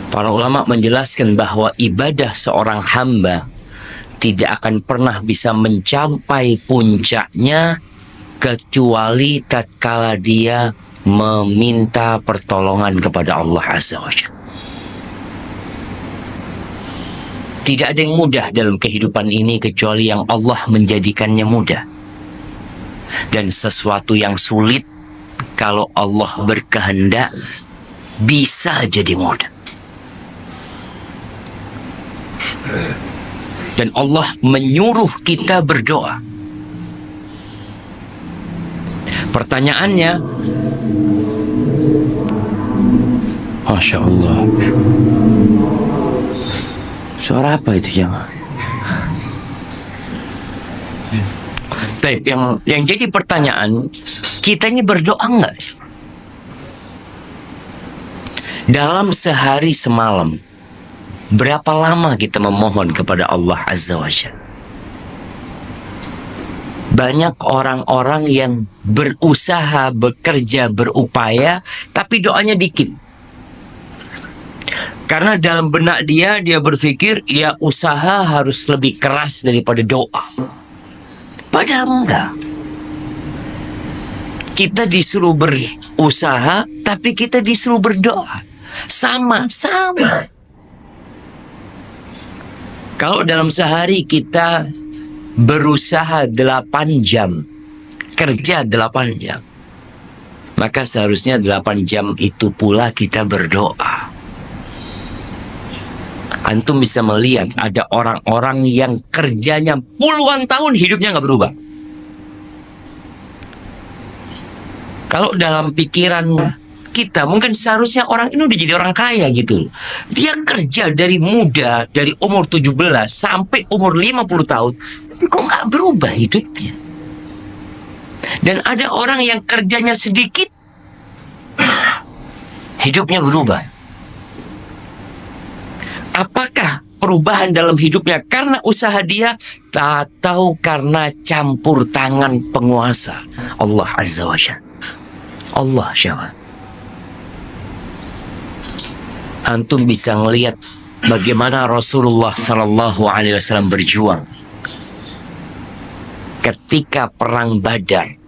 Para ulama menjelaskan bahwa ibadah seorang hamba tidak akan pernah bisa mencapai puncaknya kecuali tatkala dia meminta pertolongan kepada Allah Azza wa Jalla. Tidak ada yang mudah dalam kehidupan ini kecuali yang Allah menjadikannya mudah. Dan sesuatu yang sulit, kalau Allah berkehendak, bisa jadi mudah. Dan Allah menyuruh kita berdoa. Pertanyaannya, Masya Allah, suara apa itu jemaah? Baik, yang jadi pertanyaan, kita ini berdoa enggak? Dalam sehari semalam, berapa lama kita memohon kepada Allah Azza wa Jalla? Banyak orang-orang yang berusaha, bekerja, berupaya, tapi doanya dikit. Karena dalam benak dia berpikir, ya usaha harus lebih keras daripada doa. Padahal enggak. Kita disuruh berusaha, tapi kita disuruh berdoa. Sama-sama. Kalau dalam sehari kita berusaha 8 jam, kerja 8 jam, maka seharusnya 8 jam itu pula kita berdoa. Antum bisa melihat ada orang-orang yang kerjanya puluhan tahun hidupnya nggak berubah. Kalau dalam pikiran kita mungkin seharusnya orang ini udah jadi orang kaya gitu. Dia kerja dari muda, dari umur 17 sampai umur 50 tahun, tapi kok nggak berubah hidupnya. Dan ada orang yang kerjanya sedikit, hidupnya berubah. Apakah perubahan dalam hidupnya karena usaha dia, atau karena campur tangan penguasa Allah Azza wa Jalla? Allah Jalla. Antum bisa melihat bagaimana Rasulullah Sallallahu Alaihi Wasallam berjuang ketika perang Badar.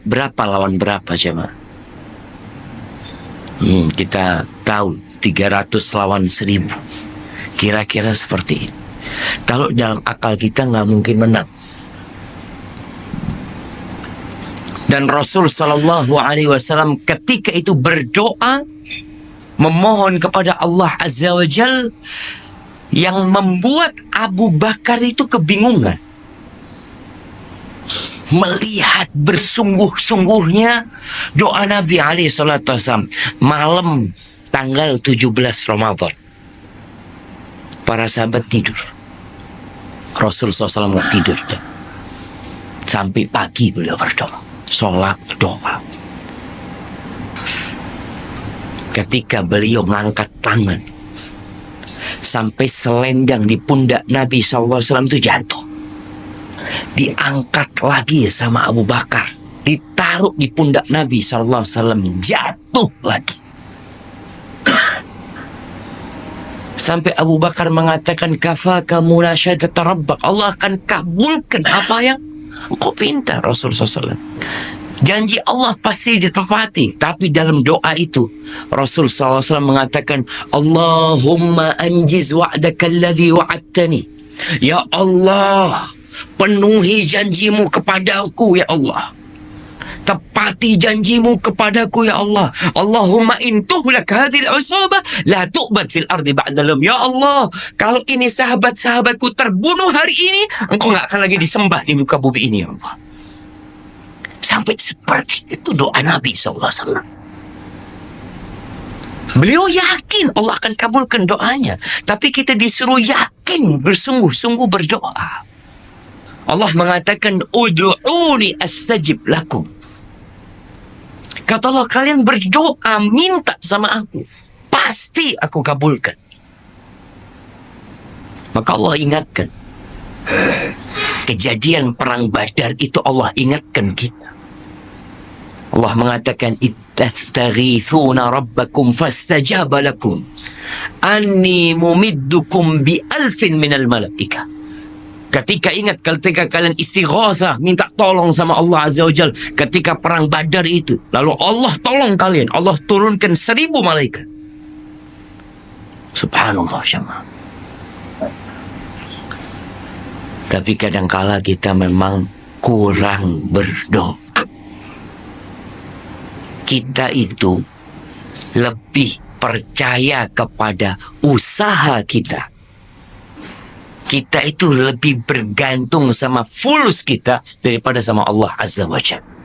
Berapa lawan berapa jemaah? Kita tahu 300 lawan 1000. Kira-kira seperti itu. Kalau dalam akal kita nggak mungkin menang. Dan Rasul Sallallahu Alaihi Wasallam ketika itu berdoa, memohon kepada Allah Azza wa Jal, yang membuat Abu Bakar itu kebingungan. Melihat bersungguh-sungguhnya doa Nabi alaihi salatu wasallam malam tanggal 17 Ramadan. Para sahabat tidur. Rasul SAW nggak tidur. Sampai pagi beliau berdoa. Sholat, doa. Ketika beliau mengangkat tangan, sampai selendang di pundak Nabi SAW itu jatuh. Diangkat lagi sama Abu Bakar. Ditaruh di pundak Nabi SAW, jatuh lagi. Sampai Abu Bakar mengatakan, kafaka munasyadata rabbak, Allah akan kabulkan apa yang engkau pinta. Rasulullah SAW, janji Allah pasti ditepati. Tapi dalam doa itu Rasul SAW mengatakan, Allahumma anjiz wa'daka alladhi wa'adtani. Ya Allah, penuhi janjimu kepadaku ya Allah. Tepati janjimu kepadaku ya Allah. Allahumma intuhlak hadhil usabah la tu'bad fil ardi ba'dalum. Ya Allah, kalau ini sahabat-sahabatku terbunuh hari ini, engkau gak akan lagi disembah di muka bumi ini ya Allah. Sampai seperti itu doa Nabi SAW. Beliau yakin Allah akan kabulkan doanya. Tapi kita disuruh yakin, bersungguh-sungguh berdoa. Allah mengatakan, ud'uni astajib lakum. Kata Allah, kalian berdoa, minta sama aku, pasti aku kabulkan. Maka Allah ingatkan. Kejadian perang Badar itu Allah ingatkan kita. Allah mengatakan, ittastaghithuna rabbakum fastajaba lakum Anni mumiddukum bi alfin minal malaika. Ketika ingat, ketika kalian istighatsah, minta tolong sama Allah Azza wa Jal, ketika perang Badar itu, lalu Allah tolong kalian, Allah turunkan 1000 malaikat. Subhanallah syama. Tapi kadangkala kita memang kurang berdoa. Kita itu lebih percaya kepada usaha kita. Kita itu lebih bergantung sama fulus kita daripada sama Allah Azza wa Jalla.